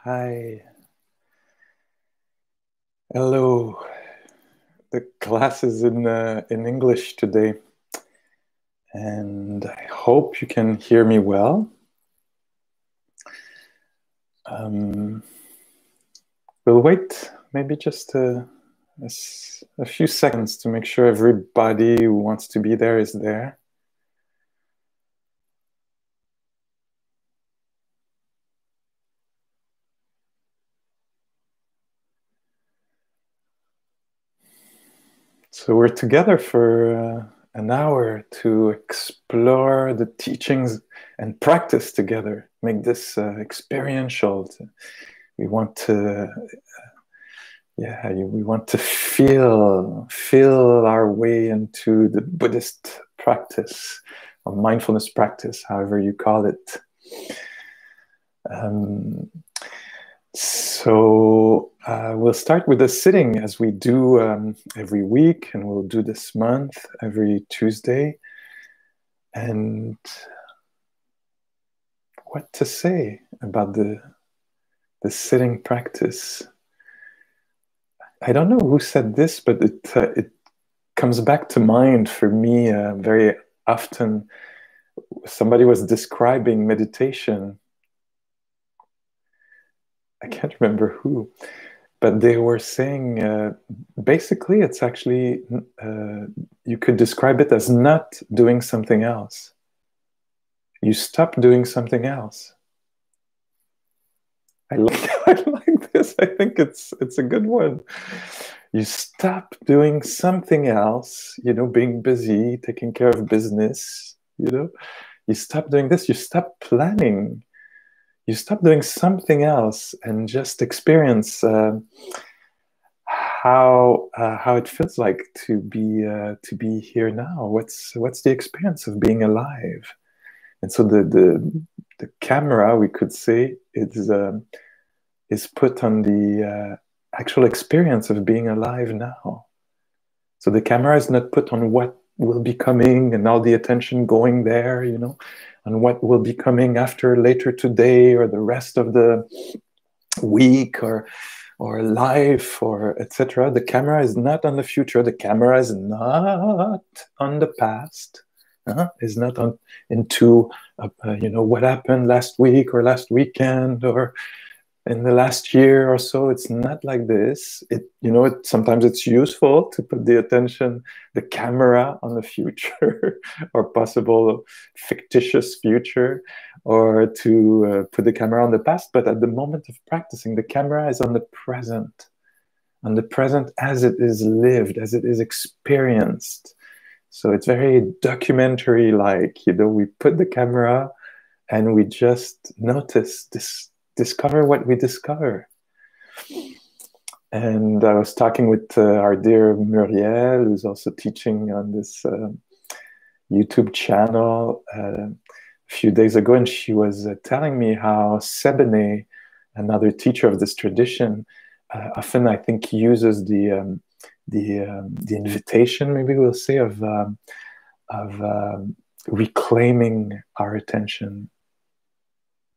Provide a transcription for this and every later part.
Hi. Hello. The class is in English today, and I hope you can hear me well. We'll wait maybe just a few seconds to make sure everybody who wants to be there is there. So we're together for an hour to explore the teachings and practice together, make this experiential. We want to, we want to feel our way into the Buddhist practice, or mindfulness practice, however you call it. So we'll start with a sitting as we do every week, and we'll do this month every Tuesday. And what to say about the sitting practice? I don't know who said this, but it comes back to mind for me very often. Somebody was describing meditation. I can't remember who, but they were saying basically it's actually, you could describe it as not doing something else. You stop doing something else. I like this. I think it's a good one. You stop doing something else, being busy, taking care of business, You stop doing this, you stop planning. You stop doing something else and just experience how it feels like to be here now. What's the experience of being alive? And so the camera, we could say, is put on the actual experience of being alive now. So the camera is not put on what will be coming and all the attention going there, on what will be coming after later today or the rest of the week or life or etc. The camera is not on the future. The camera is not on the past. Is not on into what happened last week or last weekend or in the last year or so. It's not like this. Sometimes it's useful to put the camera on the future or possible fictitious future, or to put the camera on the past. But at the moment of practicing, the camera is on the present as it is lived, as it is experienced. So it's very documentary-like, we put the camera and we just notice this, discover what we discover. And I was talking with our dear Muriel, who's also teaching on this YouTube channel a few days ago, and she was telling me how Sebene, another teacher of this tradition, often I think uses the invitation, maybe we'll say, of reclaiming our attention.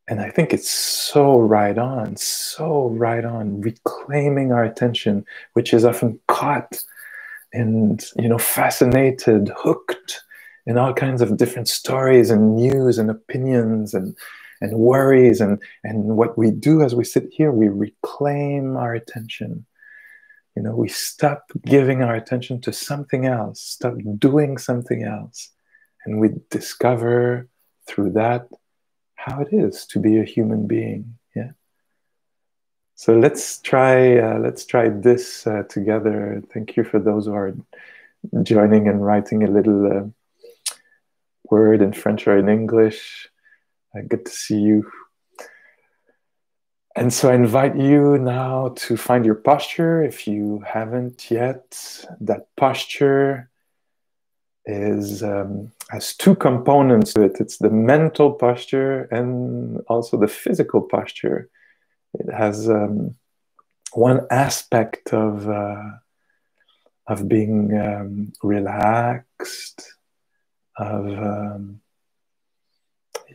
And I think it's so right on, reclaiming our attention, which is often caught and, fascinated, hooked in all kinds of different stories and news and opinions and worries. And what we do as we sit here, we reclaim our attention. We stop giving our attention to something else, stop doing something else. And we discover through that how it is to be a human being. Yeah. So let's try this together. Thank you for those who are joining and writing a little word in French or in English. Good to see you. And so I invite you now to find your posture if you haven't yet. That posture has two components to it. It's the mental posture and also the physical posture. It has one aspect of being relaxed, of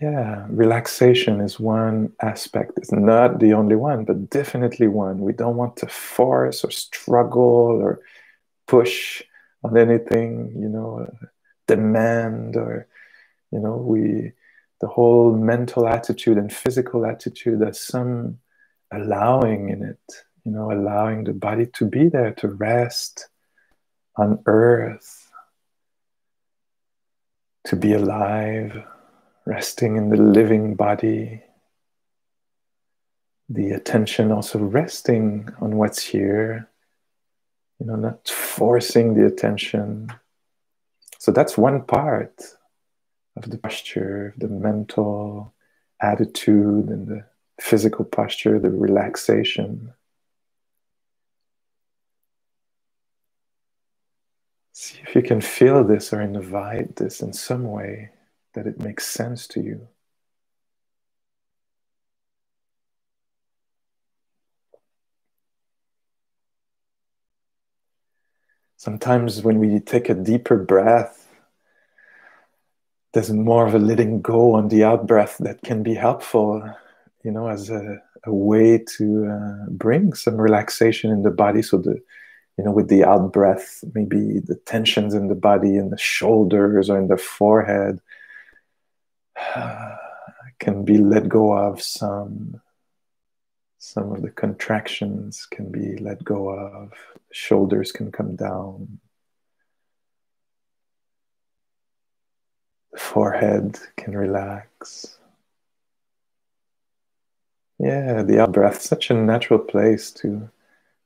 Yeah, relaxation is one aspect. It's not the only one, but definitely one. We don't want to force or struggle or push on anything, demand or, the whole mental attitude and physical attitude, there's some allowing in it, allowing the body to be there, to rest on earth, to be alive, resting in the living body. The attention also resting on what's here, not forcing the attention. So that's one part of the posture, the mental attitude and the physical posture, the relaxation. See if you can feel this or invite this in some way that it makes sense to you. Sometimes when we take a deeper breath, there's more of a letting go on the out breath that can be helpful, as a way to bring some relaxation in the body. So with the out breath, maybe the tensions in the body, in the shoulders or in the forehead can be let go of. Some of the contractions can be let go of. The shoulders can come down. The forehead can relax. Yeah, the out breath, such a natural place to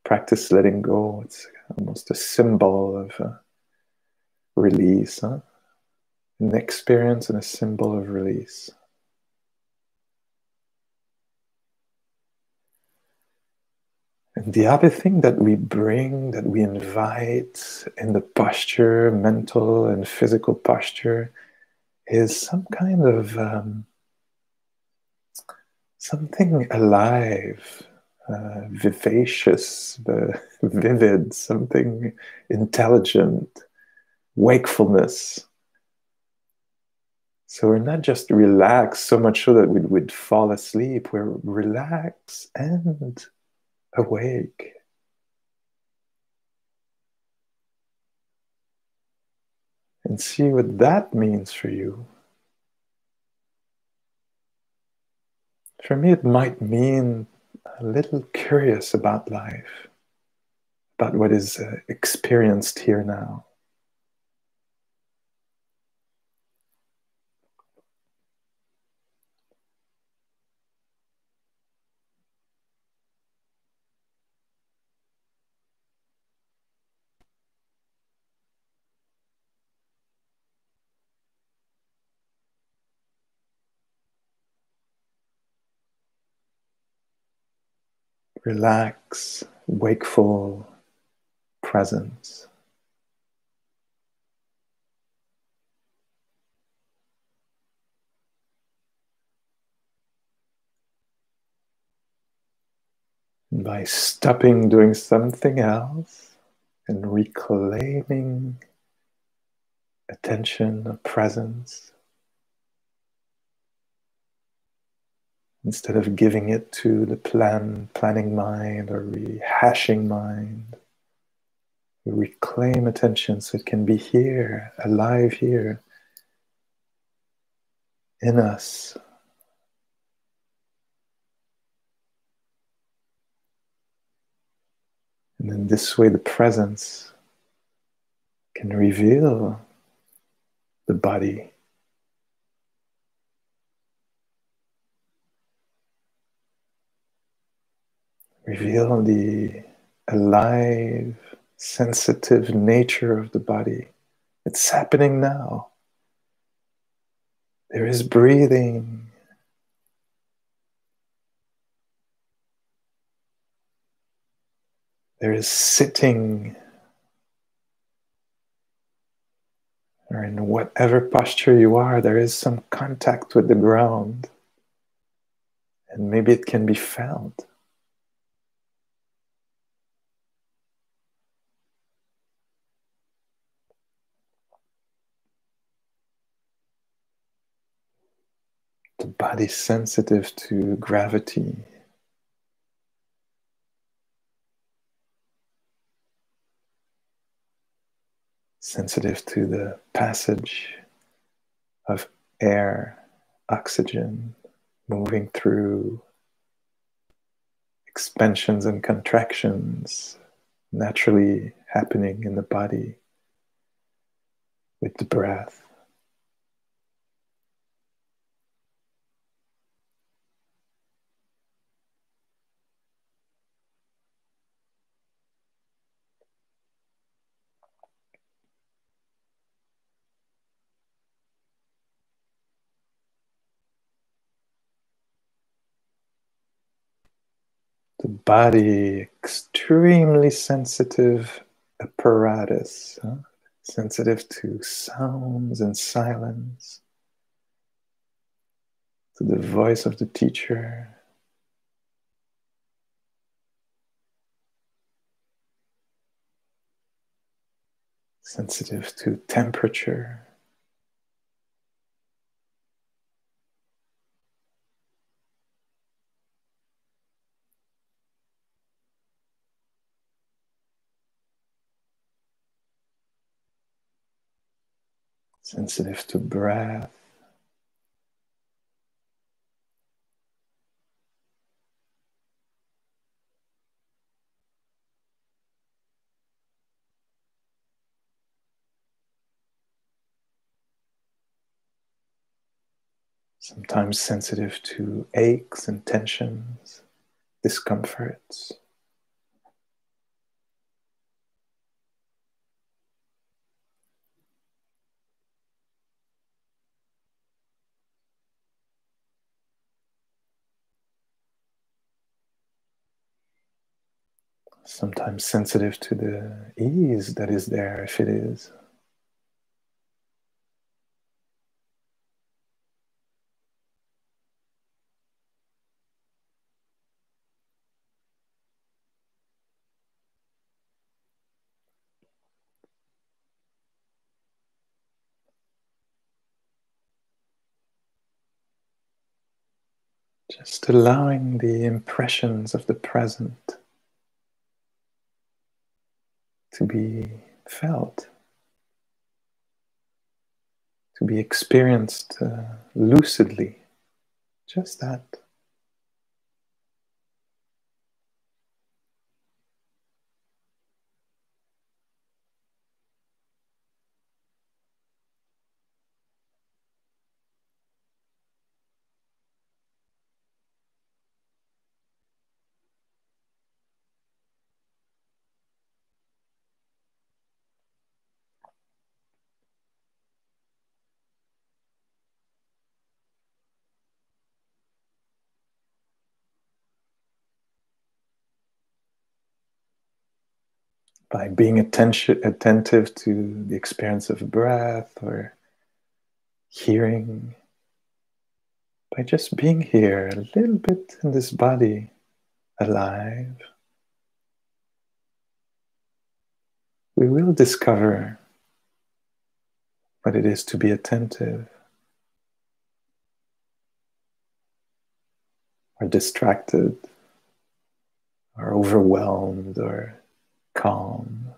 practice letting go. It's almost a symbol of release, huh? An experience and a symbol of release. And the other thing that we bring, that we invite in the posture, mental and physical posture, is some kind of something alive, vivacious, vivid, something intelligent, wakefulness. So we're not just relaxed so much so that we would fall asleep. We're relaxed and awake. And see what that means for you. For me, it might mean a little curious about life, about what is experienced here now. Relax, wakeful presence. And by stopping doing something else and reclaiming attention or presence, instead of giving it to the planning mind or rehashing mind, we reclaim attention so it can be here, alive here, in us. And in this way, the presence can reveal the body. Reveal the alive, sensitive nature of the body. It's happening now. There is breathing. There is sitting. Or in whatever posture you are, there is some contact with the ground. And maybe it can be felt. The body sensitive to gravity. Sensitive to the passage of air, oxygen, moving through expansions and contractions naturally happening in the body with the breath. The body, extremely sensitive apparatus, sensitive to sounds and silence, to the voice of the teacher, sensitive to temperature, sensitive to breath, sometimes sensitive to aches and tensions, discomforts. Sometimes sensitive to the ease that is there, if it is. Just allowing the impressions of the present to be felt, to be experienced lucidly. Just that. By being attentive to the experience of breath or hearing, by just being here a little bit in this body, alive, we will discover what it is to be attentive or distracted or overwhelmed or calm.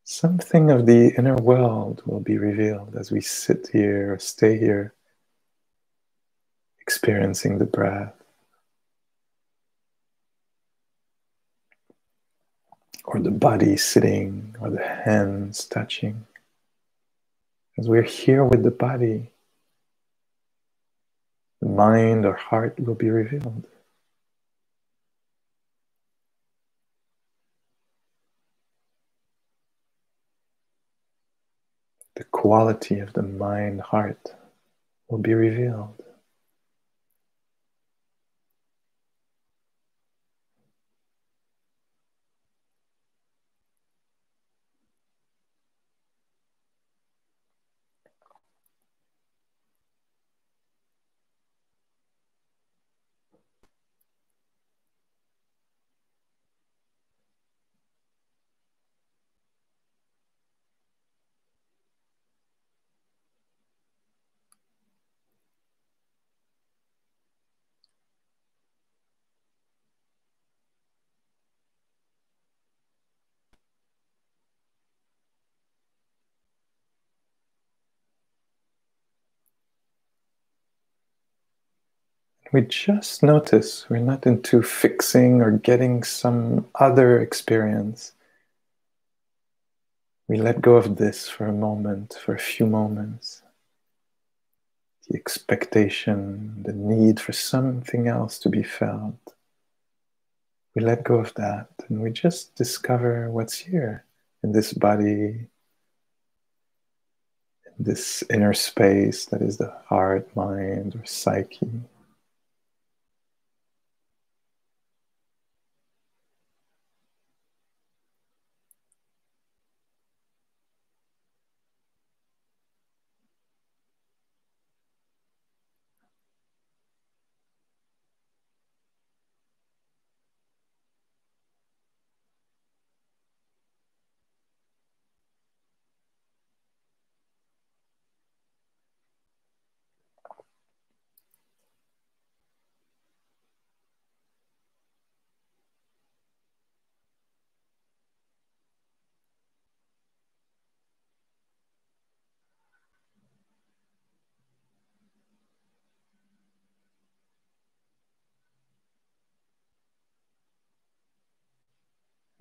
Something of the inner world will be revealed as we sit here or stay here, experiencing the breath, or the body sitting, or the hands touching. As we're here with the body, the mind or heart will be revealed. The quality of the mind-heart will be revealed. We just notice we're not into fixing or getting some other experience. We let go of this for a moment, for a few moments. The expectation, the need for something else to be felt. We let go of that and we just discover what's here in this body, in this inner space that is the heart, mind, or psyche.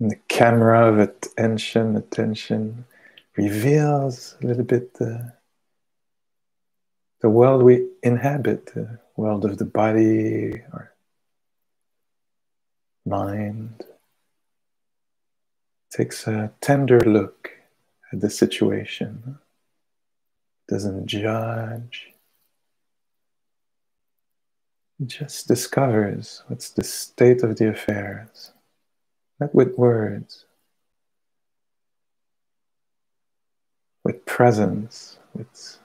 And the camera of attention reveals a little bit the world we inhabit, the world of the body or mind. Takes a tender look at the situation, doesn't judge, just discovers what's the state of the affairs, not with words, with presence, with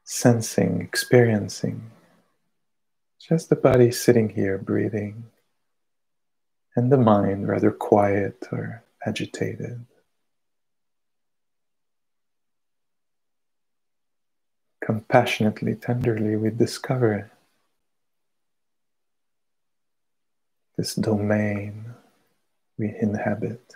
sensing, experiencing. Just the body sitting here, breathing, and the mind rather quiet or agitated. Compassionately, tenderly, we discover this domain we inhabit.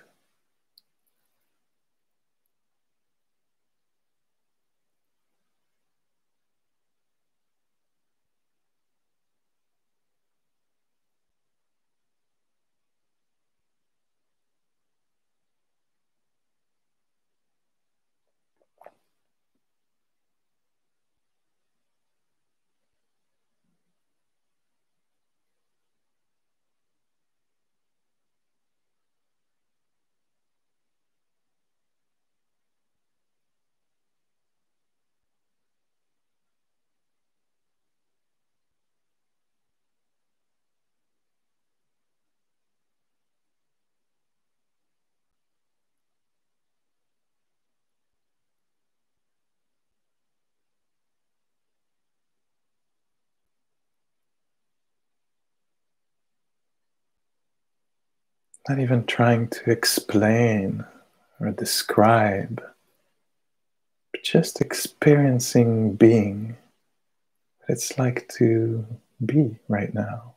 Not even trying to explain or describe, but just experiencing being. What it's like to be right now.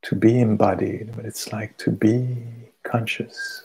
To be embodied, what it's like to be conscious.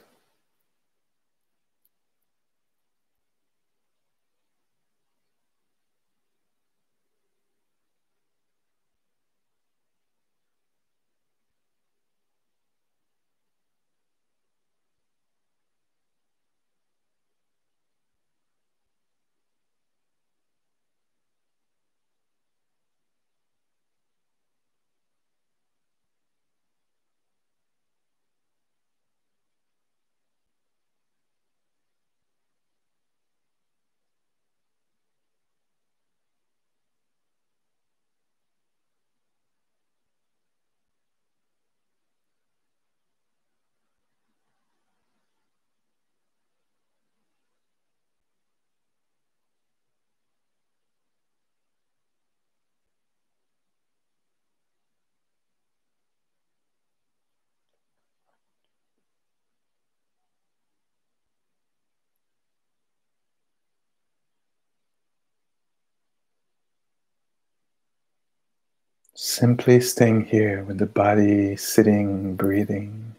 Simply staying here with the body sitting, breathing.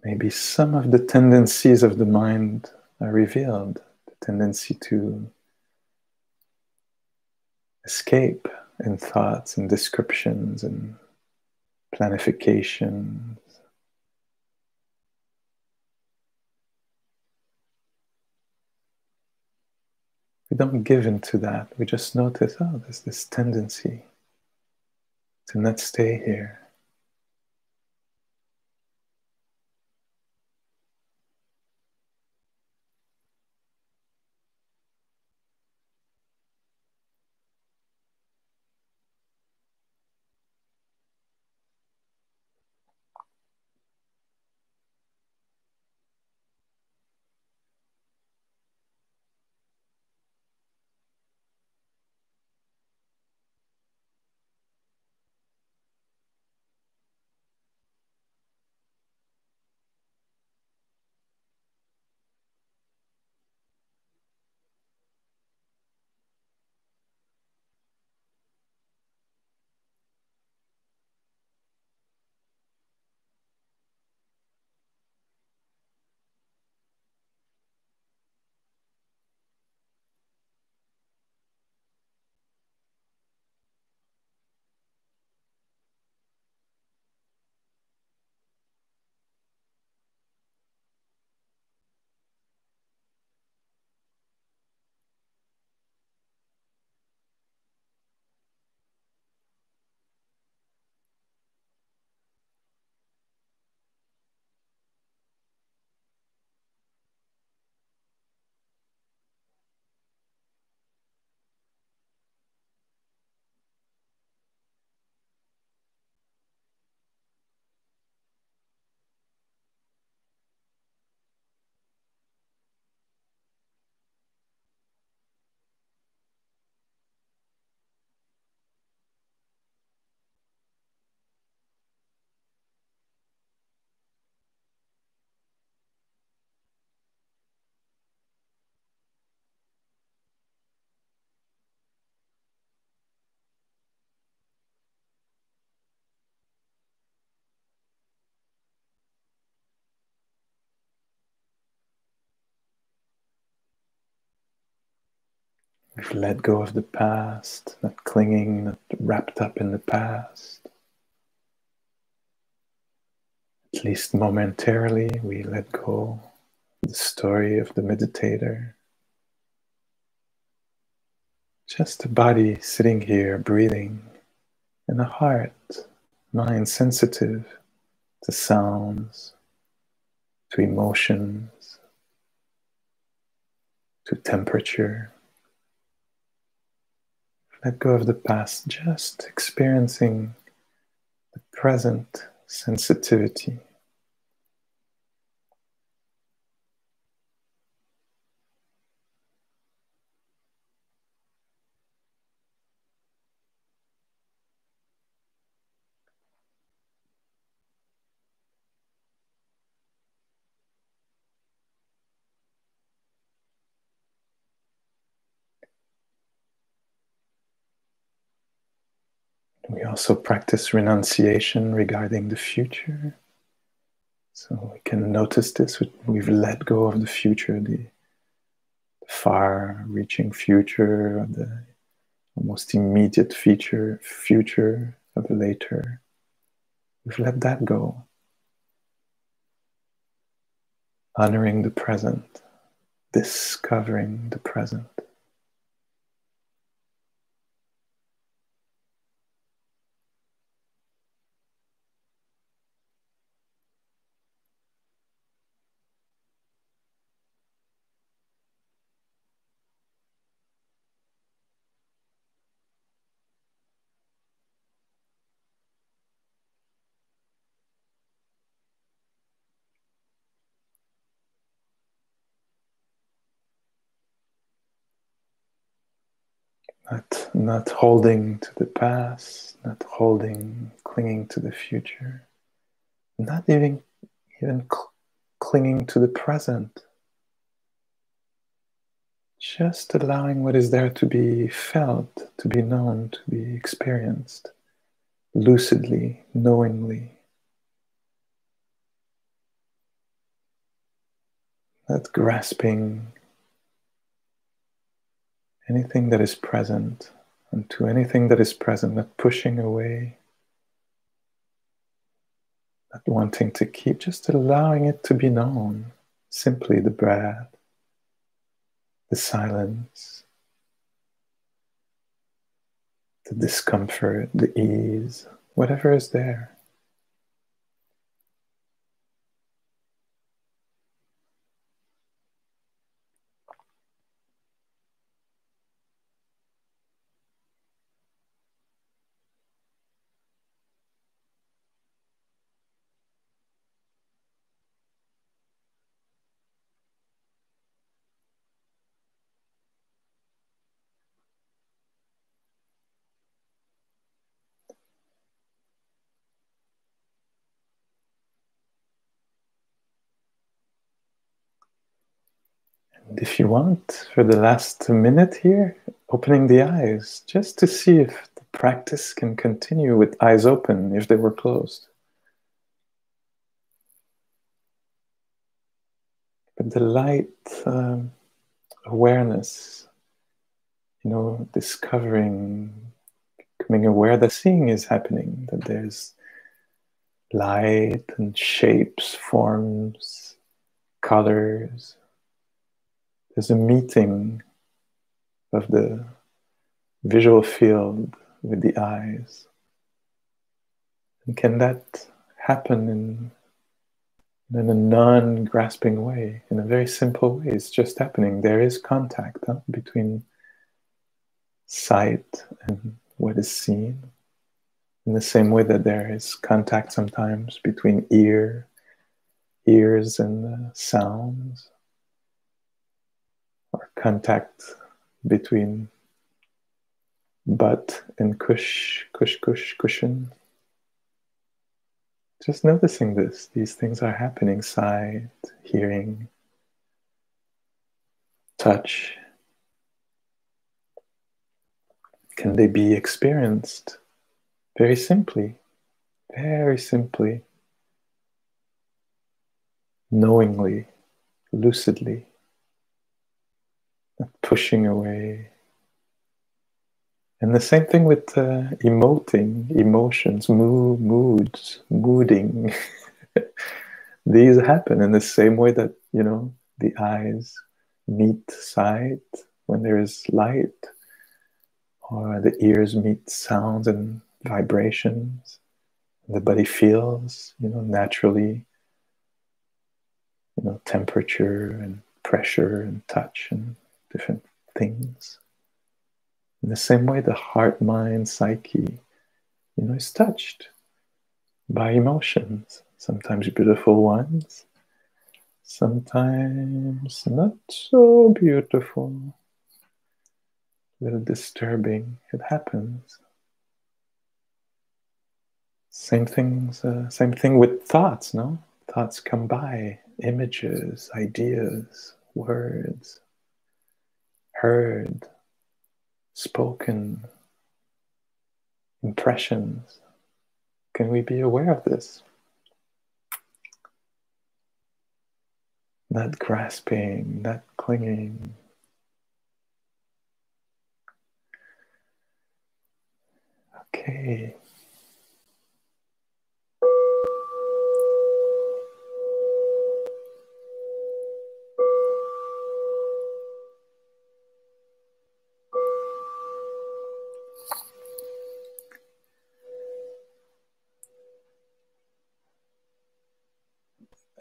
maybe some of the tendencies of the mind are revealed. The tendency to escape in thoughts and descriptions and planifications. We don't give into that. We just notice, oh, there's this tendency to not stay here. We've let go of the past, not clinging, not wrapped up in the past. At least momentarily, we let go of the story of the meditator. Just a body sitting here, breathing, and a heart, mind sensitive to sounds, to emotions, to temperature. Let go of the past, just experiencing the present sensitivity. We also practice renunciation regarding the future. So we can notice this, we've let go of the future, the far-reaching future, the almost immediate future of later. We've let that go. Honoring the present, discovering the present. Not holding to the past, not clinging to the future, not even clinging to the present. Just allowing what is there to be felt, to be known, to be experienced, lucidly, knowingly. Not grasping anything that is present, and to anything that is present, not pushing away, not wanting to keep, just allowing it to be known. Simply the breath, the silence, the discomfort, the ease, whatever is there. And if you want, for the last minute here, opening the eyes, just to see if the practice can continue with eyes open if they were closed. But the light awareness, discovering, becoming aware that seeing is happening, that there's light and shapes, forms, colors. There's a meeting of the visual field with the eyes. And can that happen in a non-grasping way, in a very simple way? It's just happening. There is contact between sight and what is seen. In the same way that there is contact sometimes between ears and sounds, or contact between butt and cushion. Just noticing this. These things are happening. Sight, hearing, touch. Can they be experienced very simply, knowingly, lucidly, not pushing away? And the same thing with emoting, emotions, moods, mooding. These happen in the same way that, the eyes meet sight when there is light, or the ears meet sounds and vibrations. The body feels, naturally, temperature and pressure and touch and different things. In the same way, the heart, mind, psyche, is touched by emotions. Sometimes beautiful ones, sometimes not so beautiful, a little disturbing. It happens. Same thing with thoughts, no? Thoughts come by, images, ideas, words, heard, spoken, impressions. Can we be aware of this? Not grasping, not clinging. Okay.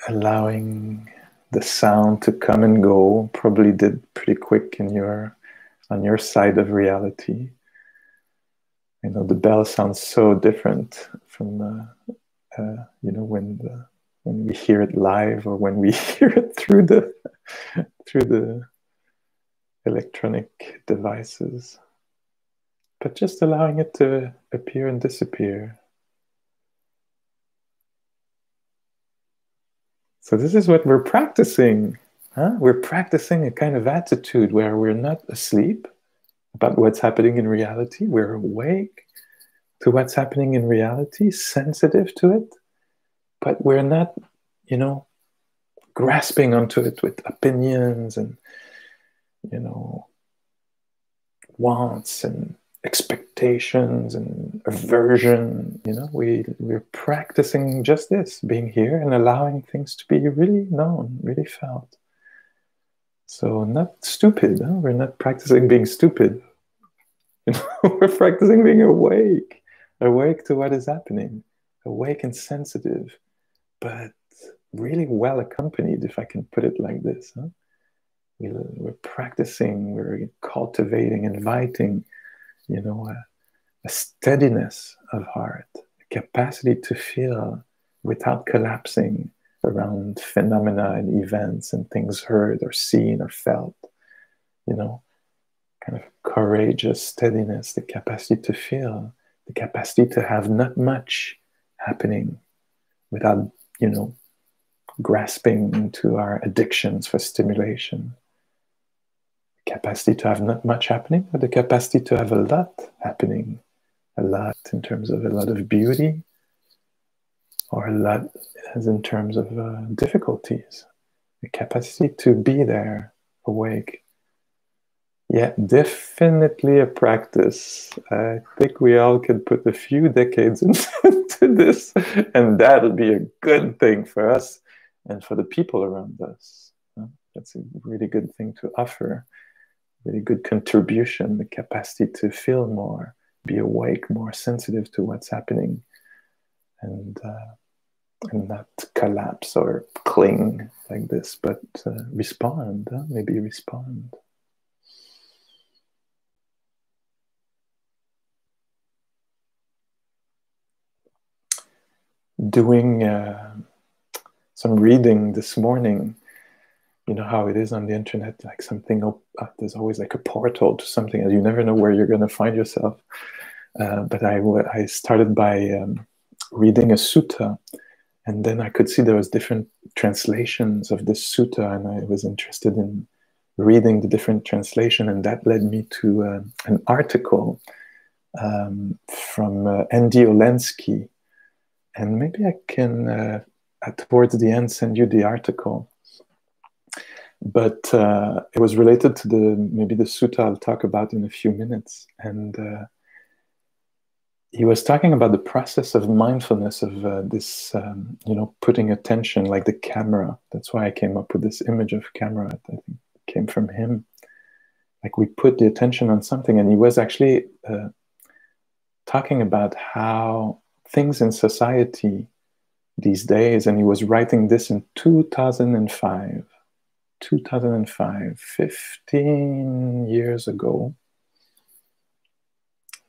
Allowing the sound to come and go probably did pretty quick on your side of reality. The bell sounds so different from when we hear it live, or when we hear it through the electronic devices. But just allowing it to appear and disappear. So this is what we're practicing. We're practicing a kind of attitude where we're not asleep about what's happening in reality. We're awake to what's happening in reality, sensitive to it, but we're not, grasping onto it with opinions and, you know, wants and expectations and aversion. You know, we're practicing just this, being here and allowing things to be really known, really felt. So not stupid, huh? We're not practicing being stupid. You know, we're practicing being awake, awake to what is happening, awake and sensitive, but really well accompanied, if I can put it like this. Huh? We're practicing, we're cultivating, inviting, you know, a steadiness of heart, a capacity to feel without collapsing around phenomena and events and things heard or seen or felt, you know, kind of courageous steadiness, the capacity to feel, the capacity to have not much happening without, you know, grasping into our addictions for stimulation. Capacity to have not much happening, but the capacity to have a lot happening. A lot in terms of a lot of beauty, or a lot as in terms of difficulties. The capacity to be there, awake. Yeah, definitely a practice. I think we all could put a few decades into this, and that'll be a good thing for us and for the people around us. That's a really good thing to offer. Really good contribution, the capacity to feel more, be awake, more sensitive to what's happening, and not collapse or cling like this, but respond, maybe respond. Doing some reading this morning. You know how it is on the internet, like something, there's always like a portal to something, and you never know where you're going to find yourself. But I started by reading a sutta, and then I could see there was different translations of this sutta, and I was interested in reading the different translation, and that led me to an article from Andy Olensky, and maybe I can, towards the end, send you the article. But it was related to maybe the sutta I'll talk about in a few minutes. And he was talking about the process of mindfulness, of this, you know, putting attention, like the camera. That's why I came up with this image of camera. I think it came from him. Like we put the attention on something, and he was actually talking about how things in society these days, and he was writing this in 2005, 15 years ago,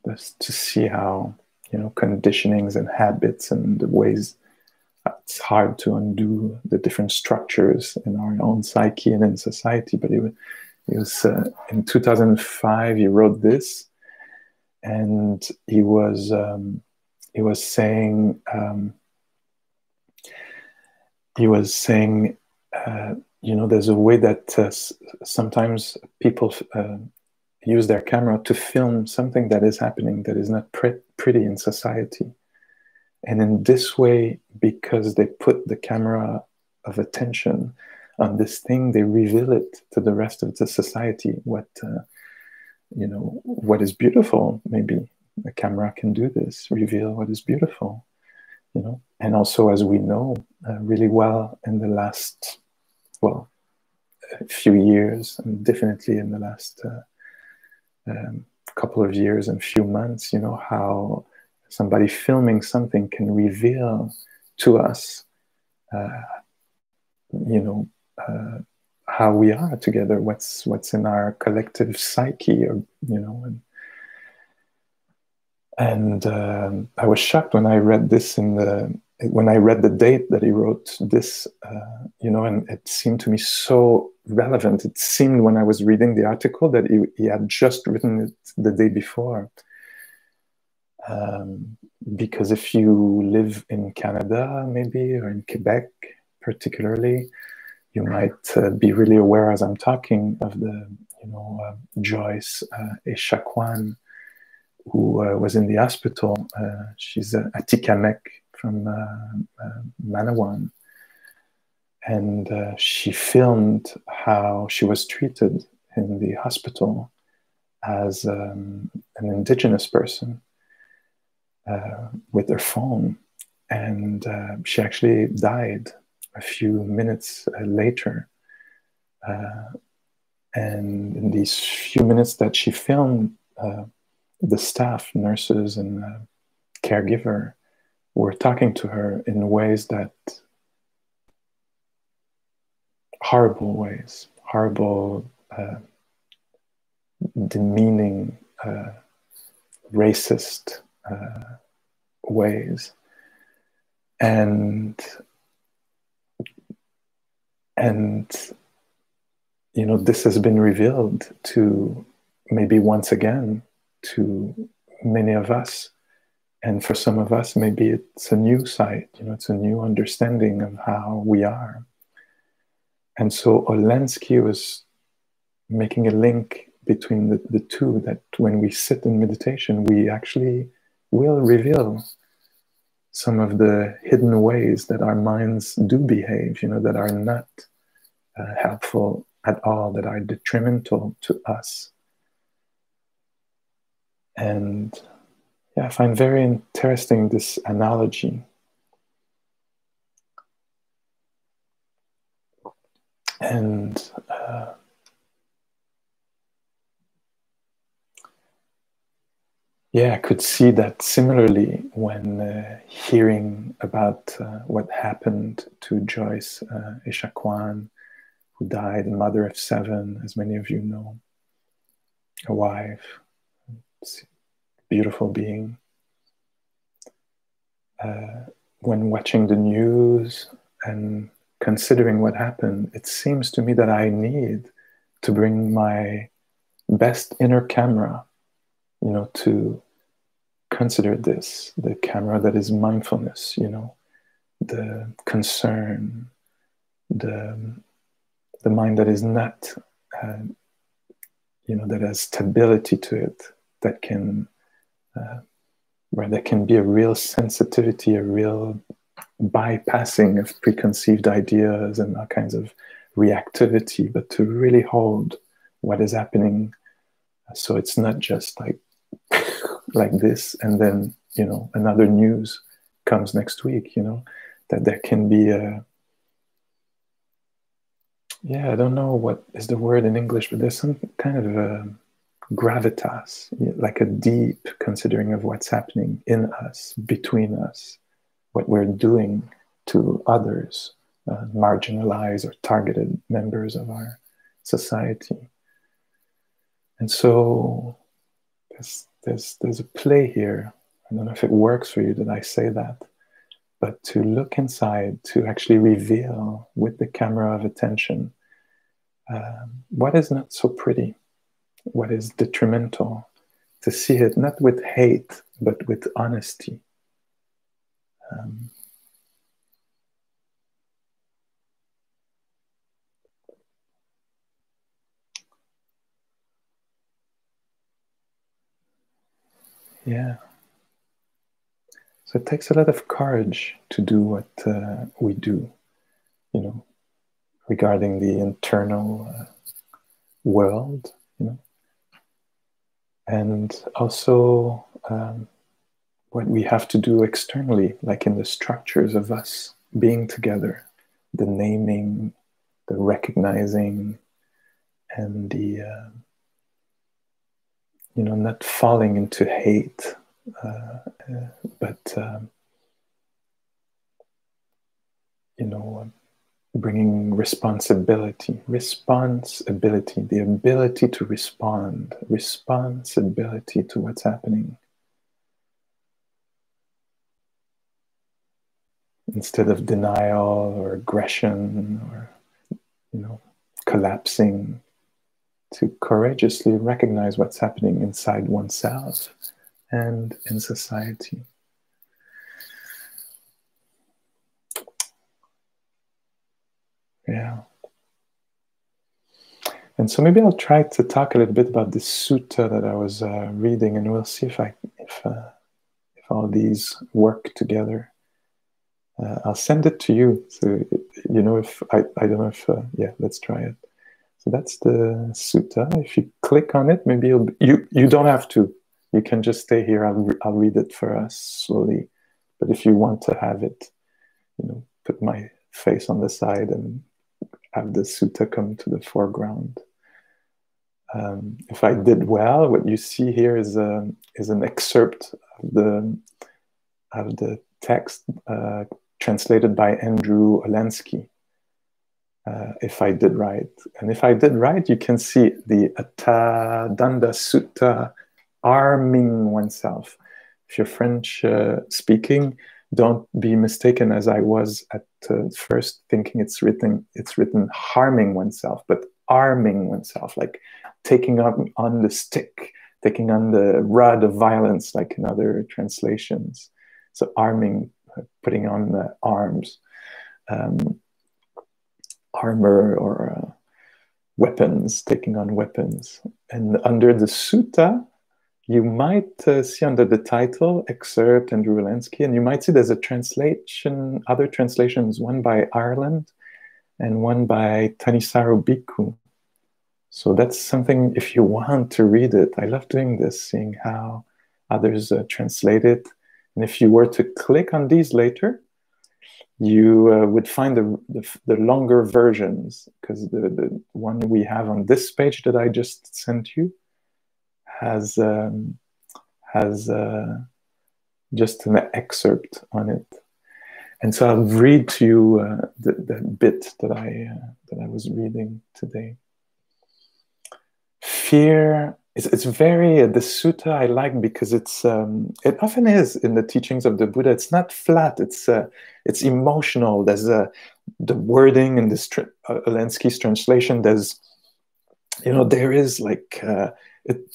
just to see how, you know, conditionings and habits and the ways it's hard to undo the different structures in our own psyche and in society. But he was in 2005, he wrote this, and he was saying, you know, there's a way that sometimes people use their camera to film something that is happening that is not pretty in society. And in this way, because they put the camera of attention on this thing, they reveal it to the rest of the society, what, you know, what is beautiful. Maybe the camera can do this, reveal what is beautiful, you know. And also, as we know really well in the last, well, a few years, and definitely in the last couple of years and few months, you know, how somebody filming something can reveal to us, you know, how we are together, what's in our collective psyche, or, you know. And I was shocked when I read this when I read the date that he wrote this, you know, and it seemed to me so relevant. It seemed when I was reading the article that he had just written it the day before. Because if you live in Canada, maybe, or in Quebec particularly, you might be really aware, as I'm talking, of the, you know, Joyce Echaquan, who was in the hospital. She's a Atikamek from Manawan. And she filmed how she was treated in the hospital as an indigenous person with her phone. And she actually died a few minutes later. And in these few minutes that she filmed, the staff, nurses, and caregiver were talking to her in ways that horrible ways, horrible, demeaning, racist ways. And you know, this has been revealed to maybe once again to many of us. And for some of us, maybe it's a new sight, you know, it's a new understanding of how we are. And so Olenski was making a link between the two, that when we sit in meditation, we actually will reveal some of the hidden ways that our minds do behave, you know, that are not helpful at all, that are detrimental to us. And yeah, I find very interesting this analogy. And yeah, I could see that similarly when hearing about what happened to Joyce Echaquan, who died, a mother of 7, as many of you know, a wife, beautiful being. When watching the news and considering what happened, it seems to me that I need to bring my best inner camera, you know, to consider this, the camera that is mindfulness, you know, the concern, the mind that is not, you know, that has stability to it, that can, where there can be a real sensitivity, a real bypassing of preconceived ideas and all kinds of reactivity, but to really hold what is happening. So it's not just like this, and then, you know, another news comes next week, you know, that there can be a, yeah, I don't know what is the word in English, but there's some kind of a gravitas, like a deep considering of what's happening in us, between us, what we're doing to others, marginalized or targeted members of our society. And so there's a play here. I don't know if it works for you that I say that, but to look inside, to actually reveal with the camera of attention what is not so pretty, what is detrimental, to see it not with hate, but with honesty. Yeah. So it takes a lot of courage to do what we do, you know, regarding the internal world, you know, and also what we have to do externally, like in the structures of us being together, the naming, the recognizing, and the, you know, not falling into hate, but, you know, bringing responsibility, the ability to respond, responsibility to what's happening. Instead of denial or aggression or, you know, collapsing, to courageously recognize what's happening inside oneself and in society. Yeah. And so maybe I'll try to talk a little bit about this sutta that I was reading, and we'll see if all these work together. I'll send it to you, so you know, if I don't know if yeah, let's try it. So that's the Sutta. If you click on it, maybe you don't have to. You can just stay here. I'll read it for us slowly. But if you want to have it, you know, put my face on the side and have the Sutta come to the foreground. If I did well, what you see here is an excerpt of the text translated by Andrew Olansky. If I did right. And if I did right, you can see the Atta Danda Sutta, arming oneself. If you're French speaking, don't be mistaken as I was at first thinking it's written harming oneself, but arming oneself, like taking on the stick, taking on the rod of violence, like in other translations. So arming, putting on the arms. Armor or weapons, taking on weapons. And under the Sutta, you might see under the title, excerpt Andrew Olansky, and you might see there's a translation, other translations, one by Ireland and one by Tanisaru Bhikkhu. So that's something, if you want to read it, I love doing this, seeing how others translate it. And if you were to click on these later, you would find the longer versions, because the one we have on this page that I just sent you has just an excerpt on it. And so I'll read to you the bit that I was reading today. Fear. It's very, the Sutta I like because it often is in the teachings of the Buddha. It's not flat, it's emotional. There's the wording in this Olansky's translation, there's, you know, there is like,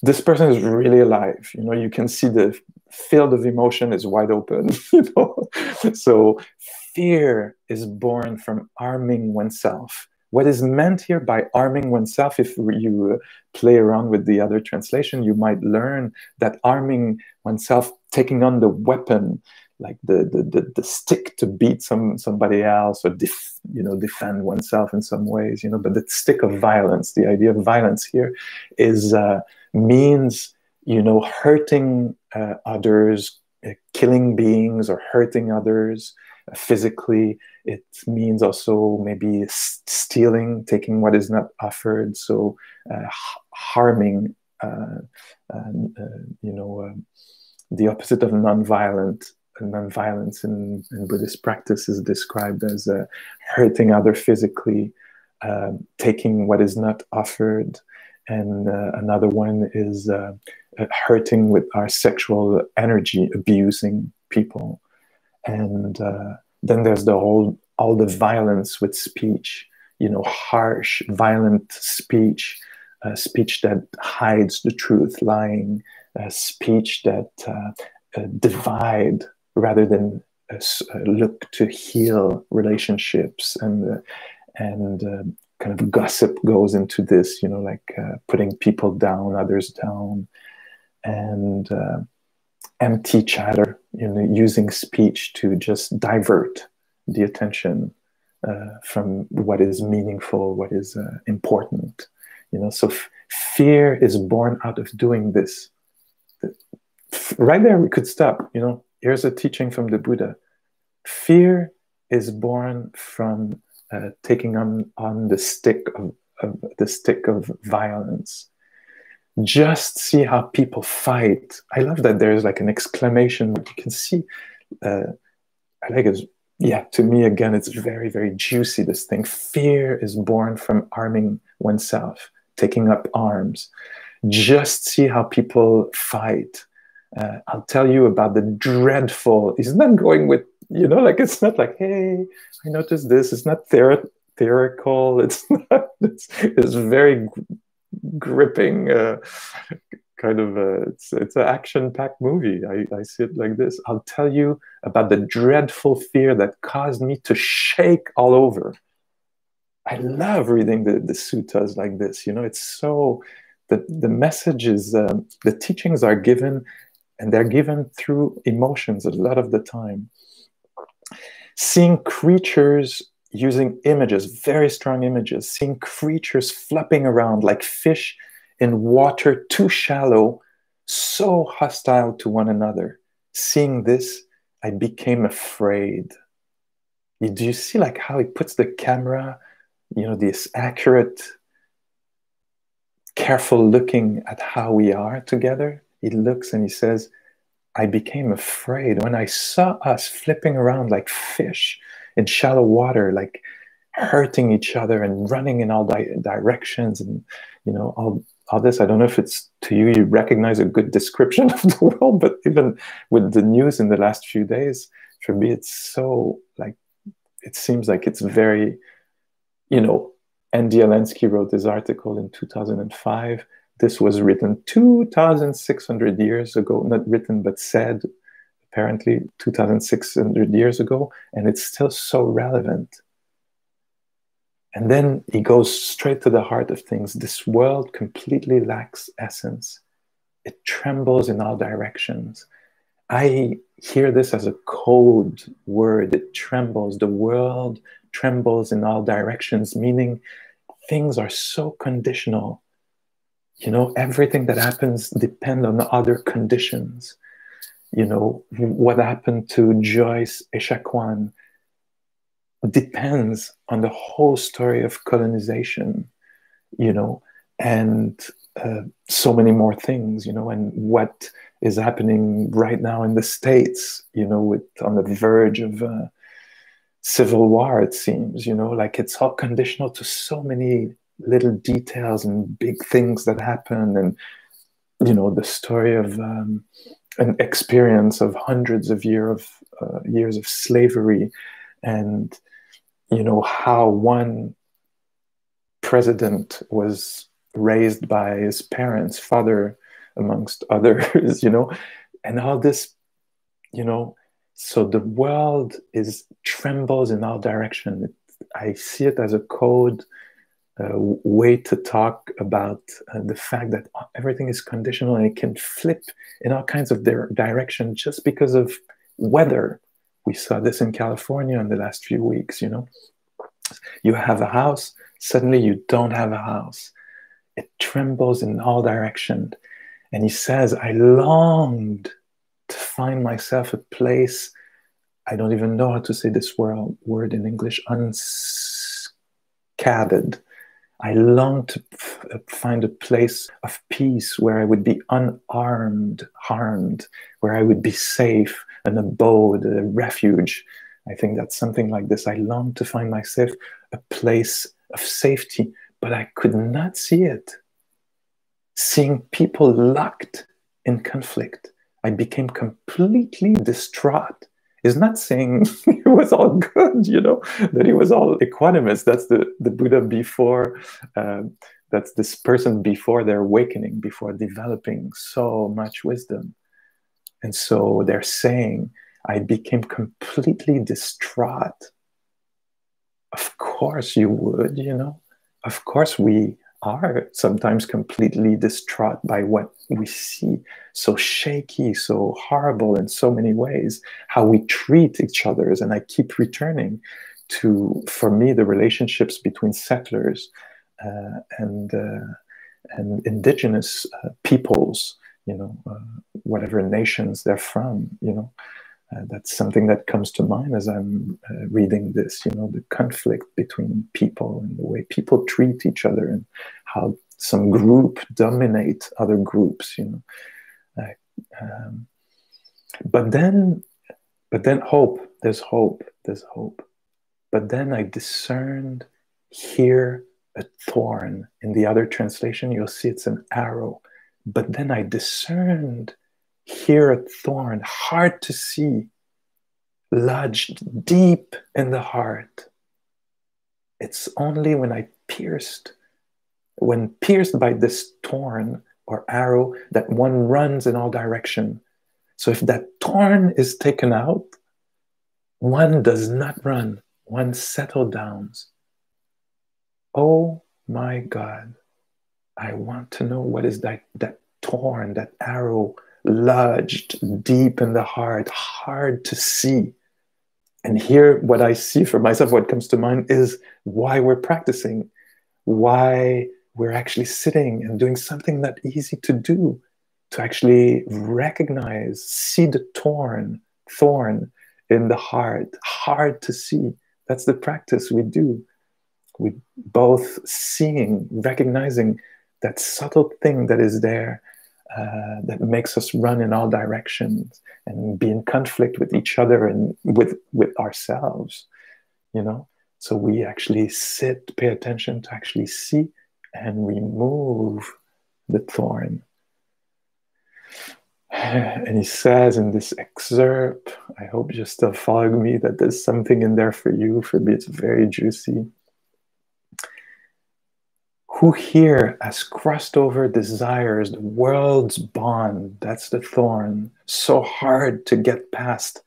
this person is really alive. You know, you can see the field of emotion is wide open, you know. So fear is born from arming oneself. What is meant here by arming oneself, if you play around with the other translation, you might learn that arming oneself, taking on the weapon, like the stick to beat somebody else, or defend oneself in some ways, you know. But the stick of violence, the idea of violence here is means, you know, hurting others, killing beings, or hurting others physically. It means also maybe stealing, taking what is not offered, so harming, you know, the opposite of nonviolence in Buddhist practice is described as hurting other physically, taking what is not offered, and another one is hurting with our sexual energy, abusing people. And then there's all the violence with speech, you know, harsh, violent speech, speech that hides the truth, lying, speech that divide rather than look to heal relationships, and kind of gossip goes into this, you know, like putting people down, others down, and empty chatter, you know, using speech to just divert the attention from what is meaningful, what is important, you know. So fear is born out of doing this. Right there, we could stop. You know, here's a teaching from the Buddha. Fear is born from taking on the stick of violence. Just see how people fight. I love that there's like an exclamation. You can see, I like it. Yeah, to me, again, it's very, very juicy, this thing. Fear is born from arming oneself, taking up arms. Just see how people fight. I'll tell you about the dreadful, it's not going with, you know, like, it's not like, hey, I noticed this. It's not theoretical. It's not, it's very gripping, kind of it's an action-packed movie. I see it like this. I'll tell you about the dreadful fear that caused me to shake all over. I love reading the suttas like this. You know, it's so, the message is, the teachings are given, and they're given through emotions a lot of the time. Seeing creatures using images, very strong images, seeing creatures flapping around like fish in water too shallow, so hostile to one another. Seeing this, I became afraid. Do you see like how he puts the camera, this accurate, careful looking at how we are together? He looks and he says, I became afraid when I saw us flipping around like fish in shallow water, like hurting each other and running in all directions, and all this. I don't know if it's to you, you recognize a good description of the world, but even with the news in the last few days, for me, it's so like, it seems like it's very, Andy Alensky wrote this article in 2005. This was written 2,600 years ago, not written, but said, apparently 2,600 years ago, and it's still so relevant. And then he goes straight to the heart of things. This world completely lacks essence. It trembles in all directions. I hear this as a code word. It trembles. The world trembles in all directions, meaning things are so conditional. Everything that happens depends on other conditions. What happened to Joyce Echaquan depends on the whole story of colonization, and so many more things, and what is happening right now in the States, with on the verge of civil war, it seems, like it's all conditional to so many little details and big things that happen. And, the story of an experience of hundreds of years of slavery, and, how one president was raised by his parents, father amongst others, and all this, so the world trembles in all directions. I see it as a code, way to talk about the fact that everything is conditional and it can flip in all kinds of directions just because of weather. We saw this in California in the last few weeks, You have a house, suddenly you don't have a house. It trembles in all directions. And he says, I longed to find myself a place, I don't even know how to say this word in English, unscathed. I longed to find a place of peace where I would be unharmed, where I would be safe, an abode, a refuge. I think that's something like this. I longed to find myself a place of safety, but I could not see it. Seeing people locked in conflict, I became completely distraught. He's not saying it was all good, that he was all equanimous. That's the Buddha before, that's this person before their awakening, before developing so much wisdom. And so they're saying, I became completely distraught. Of course you would, Of course we are sometimes completely distraught by what we see, so shaky, so horrible in so many ways, how we treat each other. And I keep returning to, for me, the relationships between settlers and indigenous peoples, whatever nations they're from, that's something that comes to mind as I'm reading this, the conflict between people and the way people treat each other and how some group dominate other groups, but then hope, there's hope. But then I discerned here a thorn. In the other translation, you'll see it's an arrow. But then I discerned here a thorn, hard to see, lodged deep in the heart. It's only when pierced by this thorn or arrow, that one runs in all directions. So if that thorn is taken out, one does not run, one settles down. Oh my God, I want to know what is that thorn, that arrow lodged deep in the heart, hard to see. And here, what I see for myself, what comes to mind is why we're practicing, why we're actually sitting and doing something not easy to do, to actually recognize, see the thorn in the heart, hard to see. That's the practice we do. We both seeing, recognizing that subtle thing that is there, that makes us run in all directions and be in conflict with each other and with ourselves, you know. So we actually sit, pay attention to actually see and remove the thorn. And he says in this excerpt, I hope you're still following me, that there's something in there for you. For me, it's very juicy. Who here has crossed over desires, the world's bond, that's the thorn, so hard to get past.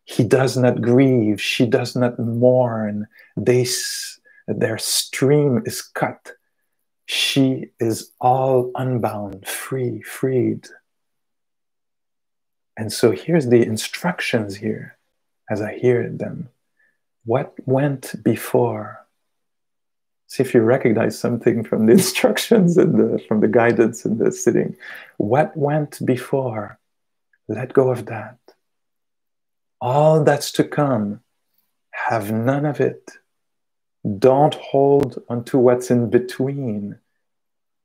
He does not grieve, she does not mourn, their stream is cut. She is all unbound, freed. And so here's the instructions here, as I hear them. What went before? See if you recognize something from the instructions and from the guidance in the sitting. What went before? Let go of that. All that's to come, have none of it. Don't hold onto what's in between.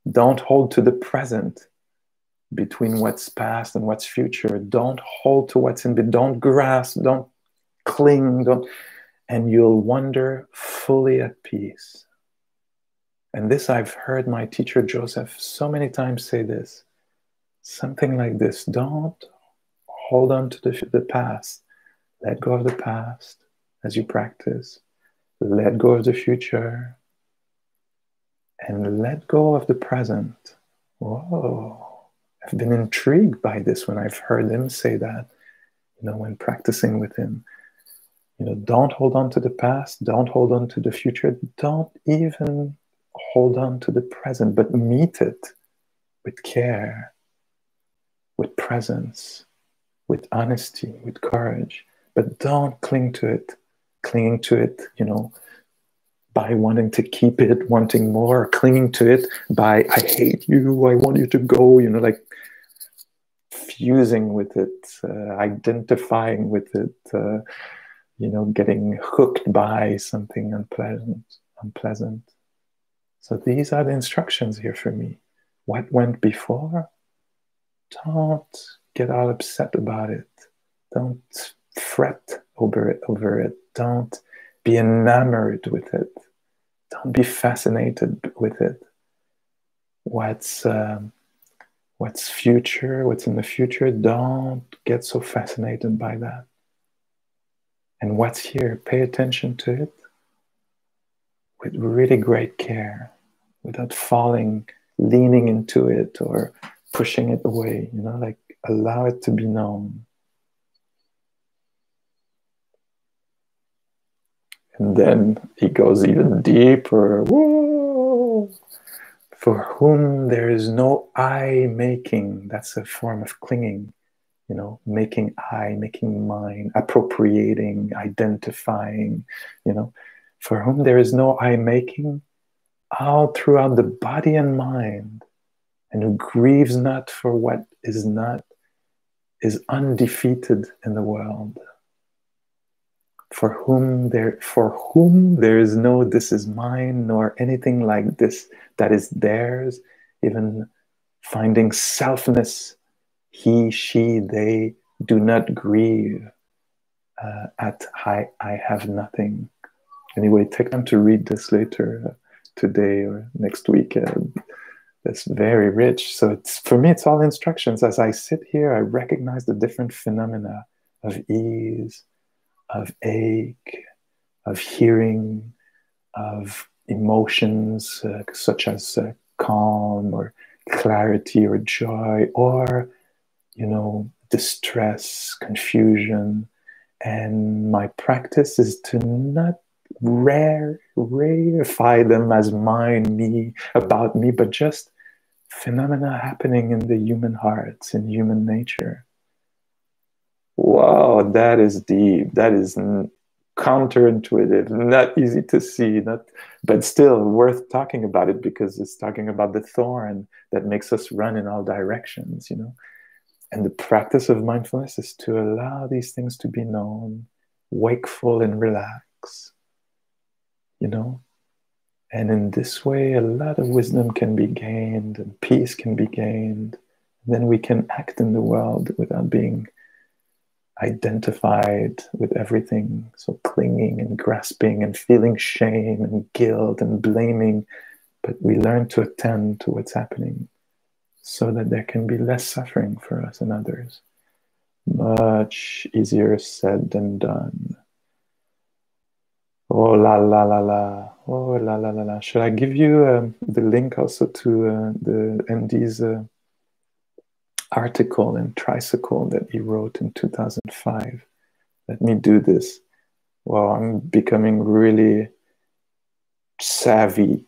Don't hold to the present, between what's past and what's future. Don't hold to what's in between. Don't grasp, don't cling, and you'll wander fully at peace. And this, I've heard my teacher Joseph so many times say this, something like this: don't hold on to the past. Let go of the past as you practice. Let go of the future. And let go of the present. Whoa. I've been intrigued by this when I've heard him say that, you know, when practicing with him. You know, don't hold on to the past. Don't hold on to the future. Don't even hold on to the present, but meet it with care, with presence, with honesty, with courage. But don't cling to it. Clinging to it, you know, by wanting to keep it, wanting more, clinging to it by, I hate you, I want you to go, you know, like fusing with it, identifying with it, you know, getting hooked by something unpleasant. So these are the instructions here for me. What went before? Don't get all upset about it. Don't fret over it. Don't be enamored with it. Don't be fascinated with it. What's future, what's in the future, don't get so fascinated by that. And what's here, pay attention to it with really great care, without leaning into it or pushing it away, you know, like allow it to be known. And then he goes even deeper. Whoa! For whom there is no I making, that's a form of clinging, you know, making I, making mine, appropriating, identifying, you know. For whom there is no I making, all throughout the body and mind, and who grieves not for what is not, is undefeated in the world. For whom there is no this is mine, nor anything like this that is theirs, even finding selfness, he, she, they do not grieve at I have nothing. Anyway, take time to read this later, today or next week. It's very rich. So for me, it's all instructions. As I sit here, I recognize the different phenomena of ease, of ache, of hearing, of emotions such as calm or clarity or joy, or, you know, distress, confusion. And my practice is to not rarefy them as mine, me, about me, but just phenomena happening in the human hearts, in human nature. Wow, that is deep. That is counterintuitive, not easy to see, but still worth talking about it because it's talking about the thorn that makes us run in all directions, you know. And the practice of mindfulness is to allow these things to be known, wakeful and relax, you know. And in this way, a lot of wisdom can be gained and peace can be gained. And then we can act in the world without being identified with everything, so clinging and grasping and feeling shame and guilt and blaming, but we learn to attend to what's happening so that there can be less suffering for us and others. Much easier said than done. Oh la la la la, oh la la la la. Should I give you the link also to the MD's article and tricycle that he wrote in 2005? Let me do this. Well, I'm becoming really savvy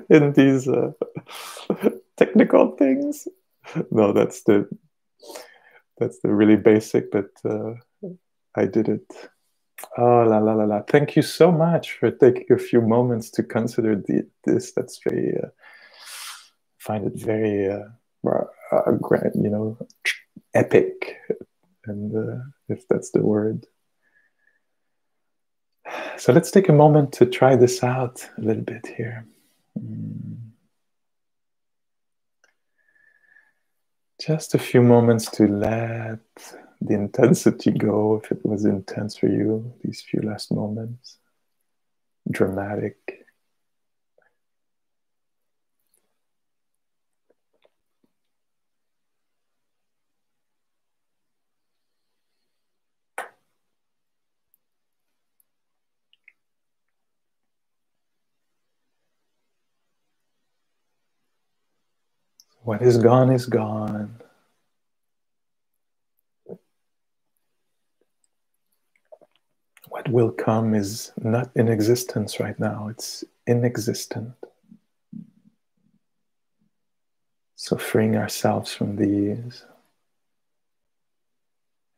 in these technical things. No, that's the really basic, but I did it. Oh la la la la! Thank you so much for taking a few moments to consider this. That's very. Find it very, you know, epic, and if that's the word. So let's take a moment to try this out a little bit here. Just a few moments to let the intensity go, if it was intense for you, these few last moments. Dramatic. What is gone is gone. What will come is not in existence right now, it's inexistent. So freeing ourselves from these.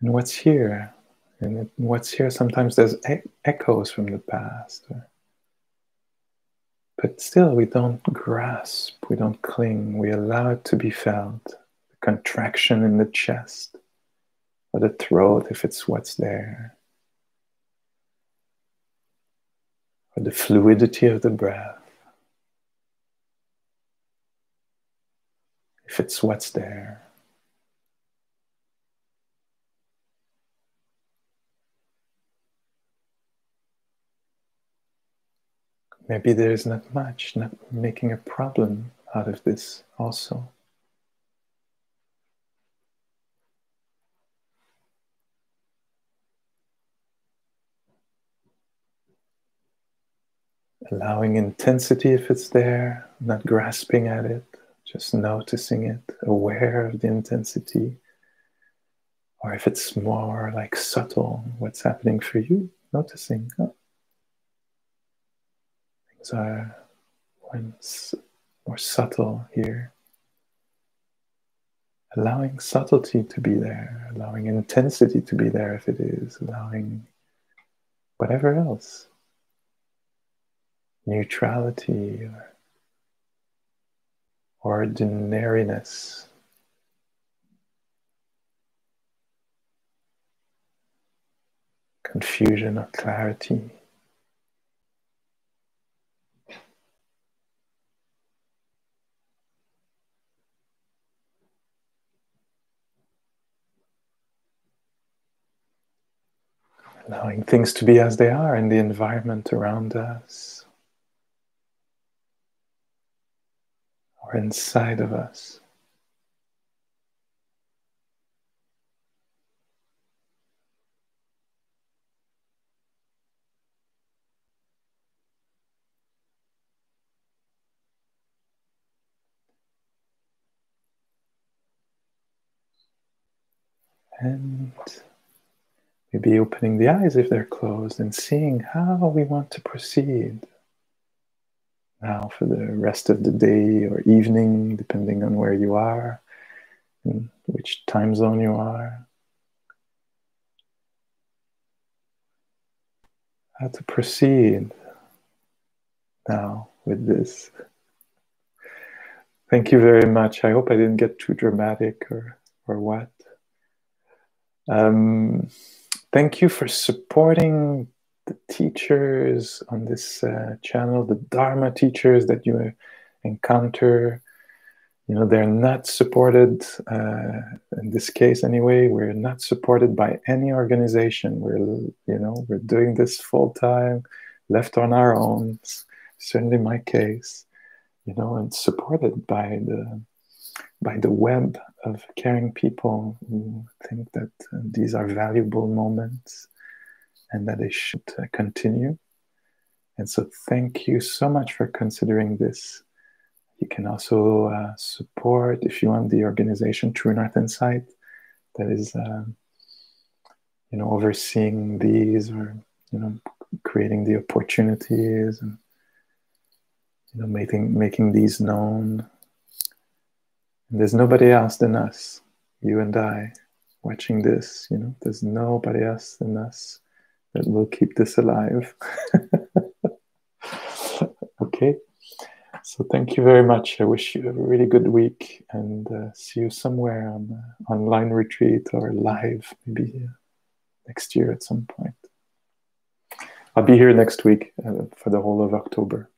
And what's here? And what's here, sometimes there's echoes from the past. But still, we don't grasp, we don't cling, we allow it to be felt. The contraction in the chest, or the throat, if it's what's there. Or the fluidity of the breath, if it's what's there. Maybe there's not much, not making a problem out of this also. Allowing intensity if it's there, not grasping at it, just noticing it, aware of the intensity. Or if it's more like subtle, what's happening for you, noticing. Oh, things are more subtle here. Allowing subtlety to be there, allowing intensity to be there if it is, allowing whatever else. Neutrality or ordinariness. Confusion or clarity. Allowing things to be as they are in the environment around us or inside of us. And maybe opening the eyes if they're closed and seeing how we want to proceed now for the rest of the day or evening, depending on where you are and which time zone you are. how to proceed now with this. Thank you very much. I hope I didn't get too dramatic or what. Thank you for supporting the teachers on this channel, the Dharma teachers that you encounter. You know, they're not supported, in this case anyway, we're not supported by any organization. We're doing this full time, left on our own, certainly my case, and supported by the web of caring people who think that these are valuable moments and that they should continue. And so thank you so much for considering this. You can also support, if you want, the organization True North Insight that is, overseeing these, or creating the opportunities and making these known. And there's nobody else than us, you and I, watching this. There's nobody else than us that will keep this alive. Okay. So thank you very much. I wish you a really good week, and see you somewhere on an online retreat or live, maybe next year at some point. I'll be here next week for the whole of October.